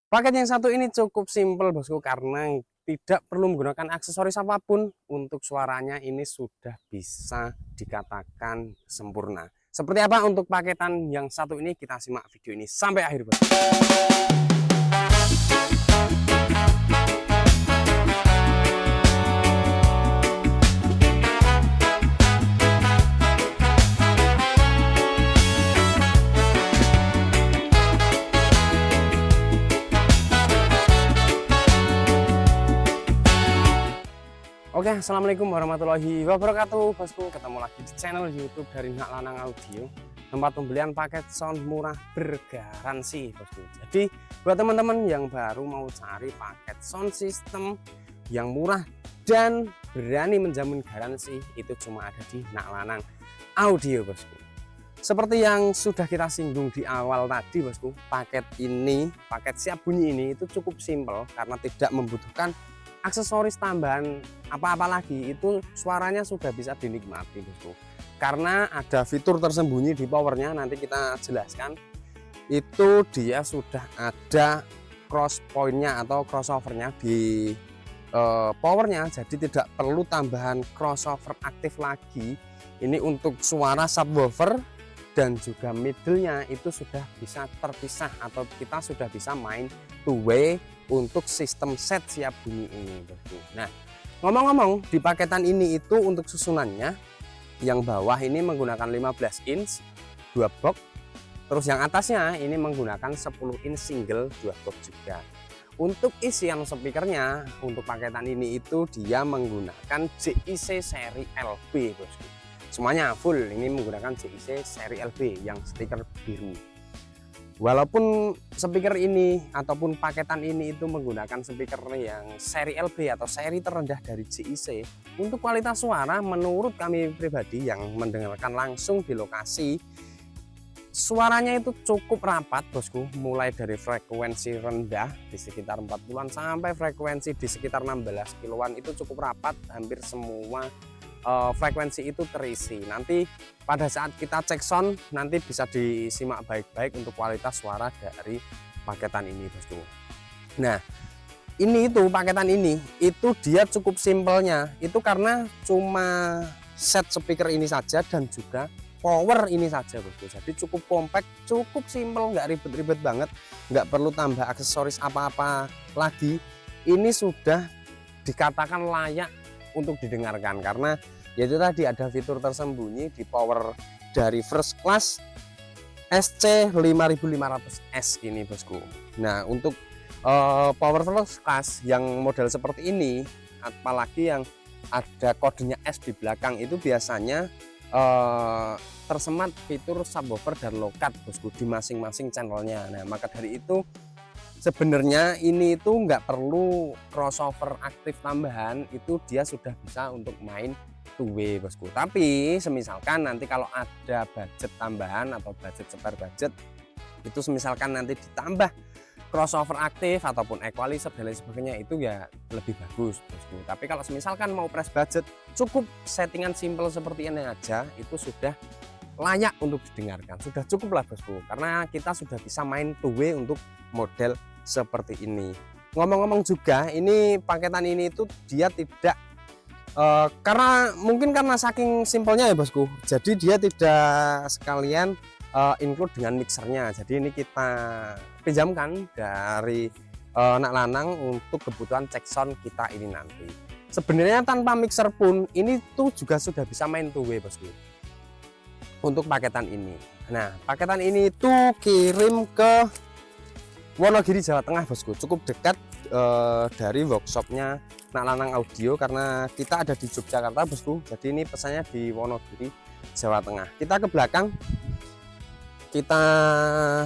Paket yang satu ini cukup simpel bosku, karena tidak perlu menggunakan aksesoris apapun. Untuk suaranya ini sudah bisa dikatakan sempurna. Seperti apa untuk paketan yang satu ini, kita simak video ini sampai akhir bosku. Oke, assalamualaikum warahmatullahi wabarakatuh bosku. Ketemu lagi di channel YouTube dari Nak Lanang Audio, tempat pembelian paket sound murah bergaransi bosku. Jadi buat teman-teman yang baru mau cari paket sound system yang murah dan berani menjamin garansi, itu cuma ada di Nak Lanang Audio bosku. Seperti yang sudah kita singgung di awal tadi bosku, paket siap bunyi ini itu cukup simpel karena tidak membutuhkan aksesoris tambahan apa-apa lagi. Itu suaranya sudah bisa dinikmati bosku, karena ada fitur tersembunyi di powernya. Nanti kita jelaskan, itu dia sudah ada cross pointnya atau crossovernya di powernya, jadi tidak perlu tambahan crossover aktif lagi. Ini untuk suara subwoofer dan juga middle-nya itu sudah bisa terpisah, atau kita sudah bisa main two way untuk sistem set siap bunyi ini bosku. Nah, ngomong-ngomong, di paketan ini itu untuk susunannya, yang bawah ini menggunakan 15 inch 2 box, terus yang atasnya ini menggunakan 10 inch single 2 box juga. Untuk isian speakernya untuk paketan ini itu dia menggunakan JIC seri LB bosku. Semuanya full ini menggunakan JIC seri LB yang stiker biru. Walaupun speaker ini ataupun paketan ini itu menggunakan speaker yang seri LB atau seri terendah dari JIC, untuk kualitas suara menurut kami pribadi yang mendengarkan langsung di lokasi, suaranya itu cukup rapat bosku. Mulai dari frekuensi rendah di sekitar 40-an sampai frekuensi di sekitar 16 kiloan itu cukup rapat, hampir semua frekuensi itu terisi. Nanti pada saat kita cek sound nanti bisa disimak baik-baik untuk kualitas suara dari paketan ini bosku. Nah, ini itu paketan ini itu dia cukup simpelnya itu karena cuma set speaker ini saja dan juga power ini saja bosku. Jadi cukup compact, cukup simpel, nggak ribet-ribet banget, nggak perlu tambah aksesoris apa-apa lagi. Ini sudah dikatakan layak untuk didengarkan, karena yaitu tadi ada fitur tersembunyi di power dari first class SC5500S ini bosku. Nah, untuk power first class yang model seperti ini, apalagi yang ada kodenya S di belakang, itu biasanya tersemat fitur subwoofer dan low cut bosku di masing-masing channelnya. Nah, maka dari itu sebenarnya ini itu nggak perlu crossover aktif tambahan, itu dia sudah bisa untuk main two way bosku. Tapi semisalkan nanti kalau ada budget tambahan atau budget spare budget, itu semisalkan nanti ditambah crossover aktif ataupun equalizer dan lain sebagainya, itu ya lebih bagus bosku. Tapi kalau semisalkan mau press budget, cukup settingan simple seperti ini aja, itu sudah layak untuk didengarkan, sudah cukup lah bosku, karena kita sudah bisa main two way untuk model seperti ini. Ngomong-ngomong juga, ini paketan ini itu dia tidak karena saking simpelnya ya bosku, jadi dia tidak sekalian include dengan mixernya. Jadi ini kita pinjamkan dari Nak Lanang untuk kebutuhan cek sound kita ini nanti. Sebenarnya tanpa mixer pun ini tuh juga sudah bisa main two way bosku untuk paketan ini. Nah, paketan ini itu kirim ke Wonogiri, Jawa Tengah bosku, cukup dekat dari workshopnya Nak Lanang Audio, karena kita ada di Yogyakarta bosku. Jadi ini pesannya di Wonogiri, Jawa Tengah. Kita ke belakang, kita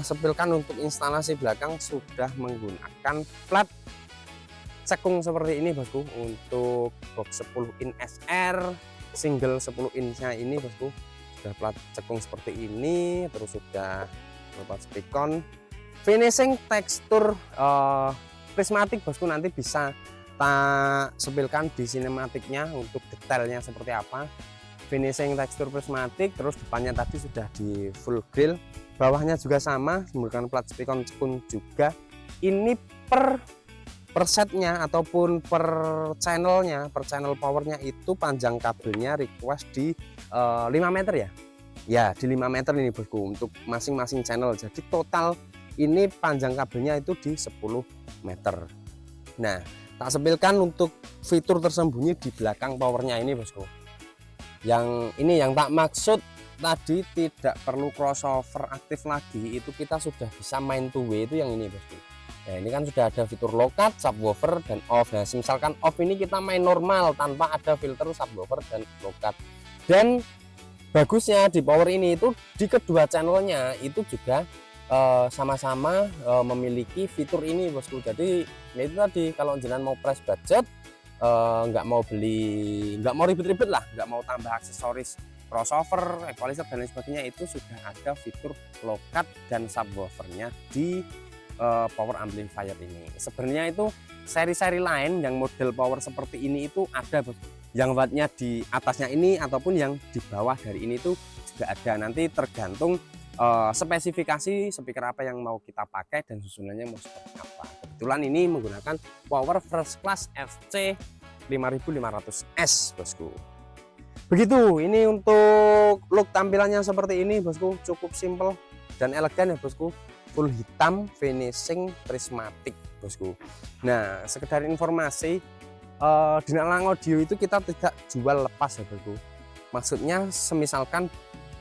sepilkan untuk instalasi belakang sudah menggunakan plat cekung seperti ini bosku. Untuk box 10 in SR single 10 inch-nya ini bosku sudah plat cekung seperti ini, terus sudah plat spikon, finishing tekstur prismatik bosku. Nanti bisa tak sepilkan di sinematiknya untuk detailnya seperti apa. Finishing tekstur prismatik, terus depannya tadi sudah di full grill, bawahnya juga sama menggunakan plat spikon cekung juga. ini per setnya ataupun per channelnya, per channel powernya itu panjang kabelnya request di 5 meter ya. Ya di 5 meter ini bosku untuk masing-masing channel. Jadi total ini panjang kabelnya itu di 10 meter. Nah, tak sepilkan untuk fitur tersembunyi di belakang powernya ini bosku. Yang ini yang tak maksud tadi, tidak perlu crossover aktif lagi, itu kita sudah bisa main two way, itu yang ini bosku. Nah ini kan sudah ada fitur low cut, subwoofer, dan off. Nah misalkan off ini kita main normal tanpa ada filter subwoofer dan low cut. Dan bagusnya di power ini itu di kedua channelnya itu juga sama-sama memiliki fitur ini bosku. Jadi ya itu tadi, kalau jenengan mau press budget, nggak mau ribet-ribet lah, nggak mau tambah aksesoris crossover, equalizer dan lain sebagainya, itu sudah ada fitur low cut dan subwoofernya di power amplifier ini. Sebenarnya itu seri-seri lain yang model power seperti ini itu ada bosku, yang wattnya di atasnya ini ataupun yang di bawah dari ini itu juga ada. Nanti tergantung spesifikasi speaker apa yang mau kita pakai dan susunannya mau seperti apa. Kebetulan ini menggunakan power first class FC 5500S bosku. Begitu, ini untuk look tampilannya seperti ini bosku, cukup simple dan elegan ya bosku, full hitam finishing prismatic bosku. Nah sekedar informasi, di Naklanang Audio itu kita tidak jual lepas ya bosku. Maksudnya semisalkan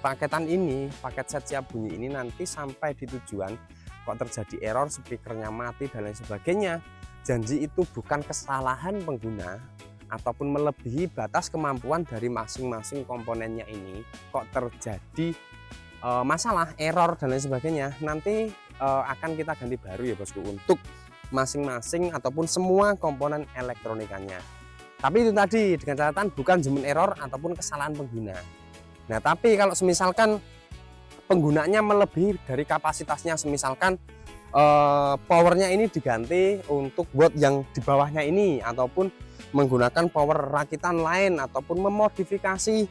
paketan ini, paket set siap bunyi ini nanti sampai di tujuan kok terjadi error, speakernya mati dan lain sebagainya, janji itu bukan kesalahan pengguna ataupun melebihi batas kemampuan dari masing-masing komponennya ini, kok terjadi masalah, error dan lain sebagainya, nanti akan kita ganti baru ya bosku untuk masing-masing ataupun semua komponen elektronikanya. Tapi itu tadi dengan catatan bukan jemen error ataupun kesalahan pengguna. Nah tapi kalau semisalkan penggunanya melebihi dari kapasitasnya, semisalkan powernya ini diganti untuk watt yang di bawahnya ini, ataupun menggunakan power rakitan lain, ataupun memodifikasi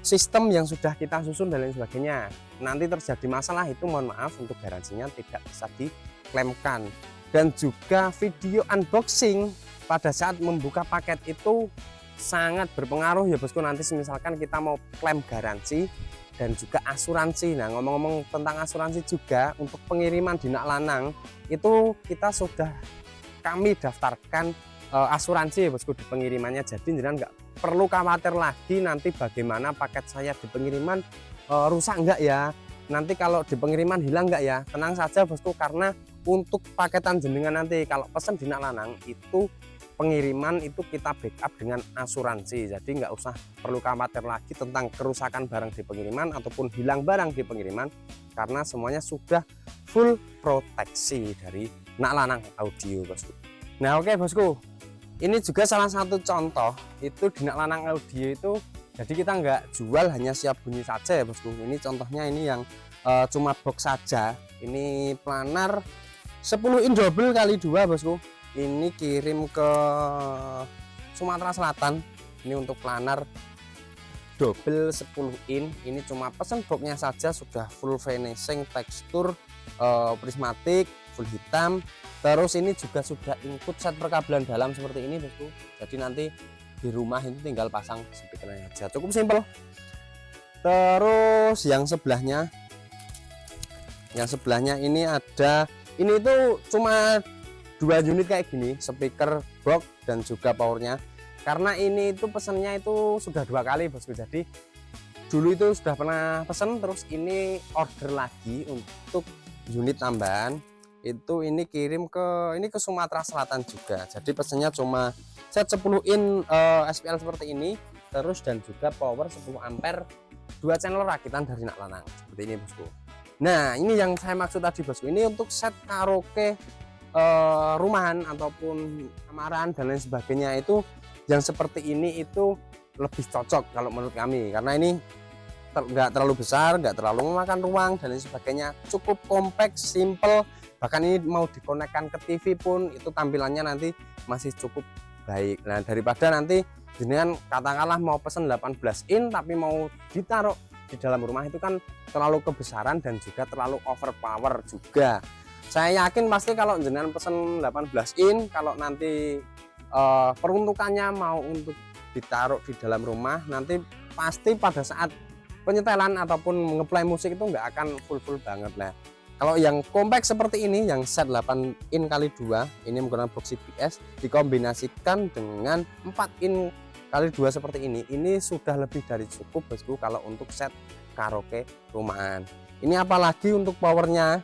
sistem yang sudah kita susun dan lain sebagainya, nanti terjadi masalah, itu mohon maaf untuk garansinya tidak bisa diklaimkan. Dan juga video unboxing pada saat membuka paket itu sangat berpengaruh ya bosku. Nanti misalkan kita mau klaim garansi dan juga asuransi. Nah ngomong-ngomong tentang asuransi juga, untuk pengiriman di Naklanang itu kita sudah kami daftarkan asuransi ya bosku di pengirimannya. Jadi jangan nggak perlu khawatir lagi nanti bagaimana paket saya di pengiriman rusak enggak ya, nanti kalau di pengiriman hilang enggak ya. Tenang saja bosku, karena untuk paketan jenengan nanti kalau pesan di Naklanang itu pengiriman itu kita backup dengan asuransi. Jadi nggak usah perlu khawatir lagi tentang kerusakan barang di pengiriman ataupun hilang barang di pengiriman, karena semuanya sudah full proteksi dari Naklanang Audio bosku. Nah oke bosku, ini juga salah satu contoh itu di Naklanang Audio itu, jadi kita nggak jual hanya siap bunyi saja ya bosku. Ini contohnya ini yang cuma box saja, ini planar 10 in double kali 2 bosku. Ini kirim ke Sumatera Selatan, ini untuk planar double 10 in. Ini cuma pesen boxnya saja sudah full finishing, tekstur prismatik, full hitam. Terus ini juga sudah include set perkabelan dalam seperti ini bosku. Jadi nanti di rumah itu tinggal pasang speakernya aja, cukup simple. Terus yang sebelahnya ini ada, ini itu cuma 2 unit kayak gini, speaker box dan juga powernya. Karena ini itu pesannya itu sudah 2 kali bosku. Jadi dulu itu sudah pernah pesan, terus ini order lagi untuk unit tambahan. Itu ini kirim ke Sumatera Selatan juga. Jadi pesannya cuma set 10 in SPL seperti ini, terus dan juga power 10 ampere 2 channel rakitan dari Naklanang seperti ini bosku. Nah ini yang saya maksud tadi bosku, ini untuk set karaoke rumahan ataupun kamaran dan lain sebagainya, itu yang seperti ini itu lebih cocok kalau menurut kami, karena ini nggak terlalu besar, nggak terlalu memakan ruang dan lain sebagainya, cukup kompak, simple. Bahkan ini mau dikonekkan ke TV pun itu tampilannya nanti masih cukup baik. Nah daripada nanti jenengan katakanlah mau pesen 18 in tapi mau ditaruh di dalam rumah, itu kan terlalu kebesaran dan juga terlalu overpower juga. Saya yakin pasti kalau jenengan pesen 18 in, kalau nanti peruntukannya mau untuk ditaruh di dalam rumah, nanti pasti pada saat penyetelan ataupun ngeplay musik itu nggak akan full banget. Nah, kalau yang compact seperti ini, yang set 8 in kali 2, ini menggunakan box CBS dikombinasikan dengan 4 in kali 2 seperti ini sudah lebih dari cukup bosku kalau untuk set karaoke rumahan. Ini apalagi untuk powernya,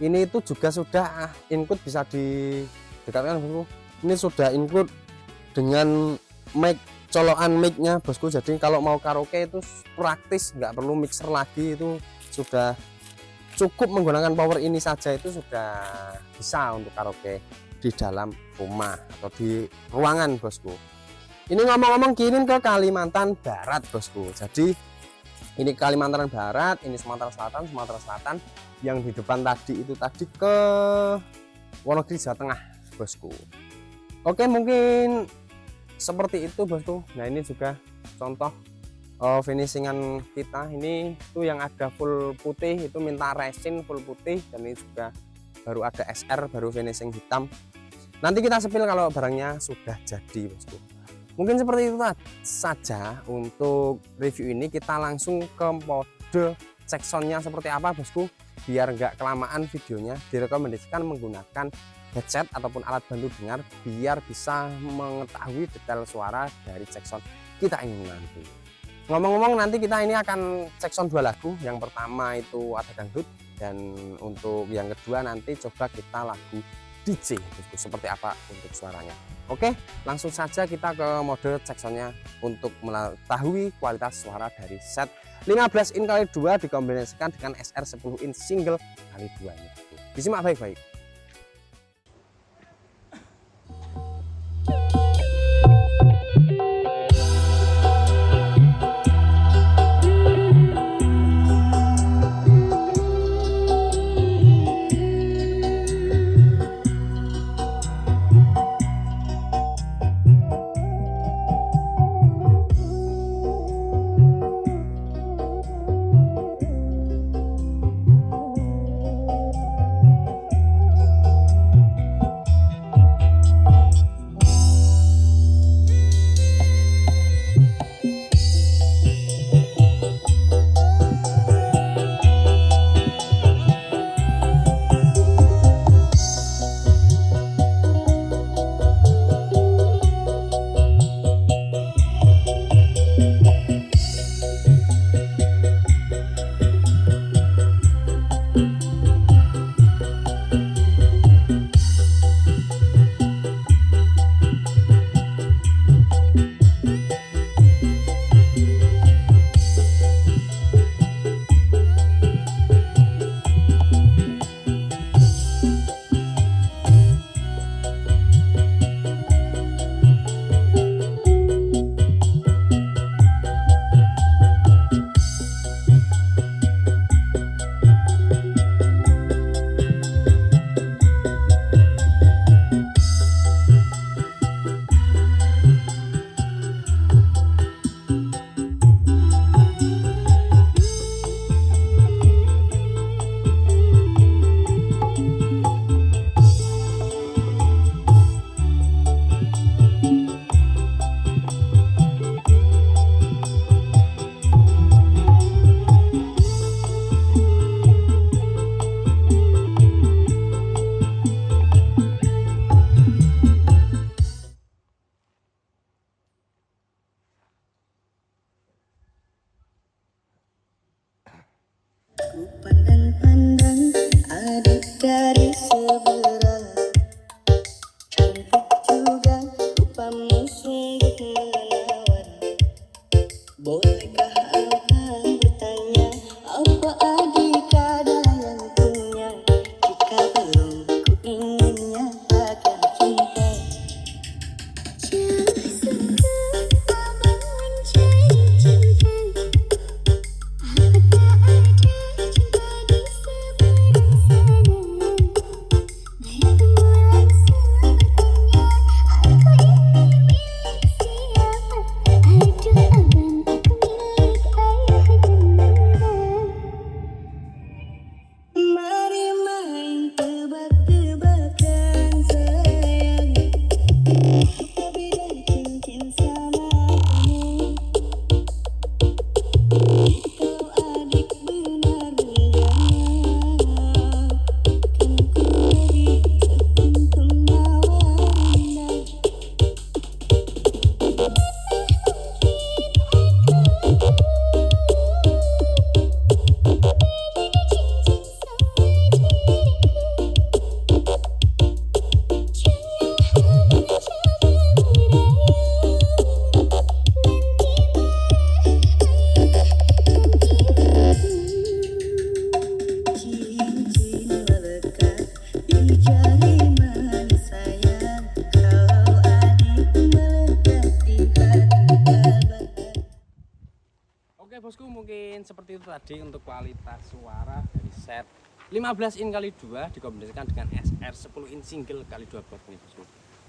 ini itu juga sudah include, bisa didekatkan bosku. Ini sudah include dengan mic, colokan mic-nya bosku. Jadi kalau mau karaoke itu praktis, nggak perlu mixer lagi, itu sudah cukup menggunakan power ini saja itu sudah bisa untuk karaoke di dalam rumah atau di ruangan bosku. Ini ngomong-ngomong kirim ke Kalimantan Barat bosku. Jadi ini Kalimantan Barat, ini Sumatera Selatan, yang di depan tadi itu tadi ke Wonogiri Jawa Tengah bosku. Oke, mungkin seperti itu bosku. Nah, ini juga contoh finishingan kita. Ini tuh yang ada full putih itu minta resin full putih, dan ini juga baru ada SR, baru finishing hitam. Nanti kita sepil kalau barangnya sudah jadi bosku. Mungkin seperti itu saja untuk review ini. Kita langsung ke mode check soundnya seperti apa bosku. Biar nggak kelamaan videonya, direkomendasikan menggunakan headset ataupun alat bantu dengar biar bisa mengetahui detail suara dari check sound kita ini nanti. Ngomong-ngomong, nanti kita ini akan check sound 2 lagu. Yang pertama itu ada dangdut, dan untuk yang kedua nanti coba kita lagu DJ bosku, seperti apa untuk suaranya. Oke, langsung saja kita ke mode check soundnya untuk mengetahui kualitas suara dari set 15 in kali 2 dikombinasikan dengan SR 10 in single kali 2 nya. Disimak baik-baik. lain seperti itu tadi untuk kualitas suara dari set 15 in kali 2 dikombinasikan dengan SR 10 in single kali 2 box ini bosku.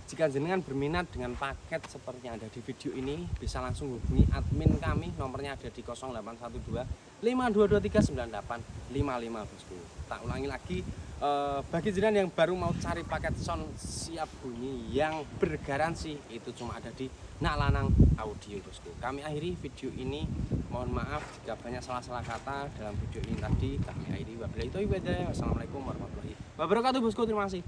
Jika jenengan berminat dengan paket seperti yang ada di video ini, bisa langsung hubungi admin kami, nomornya ada di 0812 52239855 bosku. Tak ulangi lagi, bagi jenengan yang baru mau cari paket sound siap bunyi yang bergaransi, itu cuma ada di Nak Lanang Audio bosku. Kami akhiri video ini, mohon maaf jika banyak salah-salah kata dalam video ini tadi. Kami akhiri, wabillahi taufiq wal hidayah. Wassalamualaikum warahmatullahi wabarakatuh bosku, terima kasih.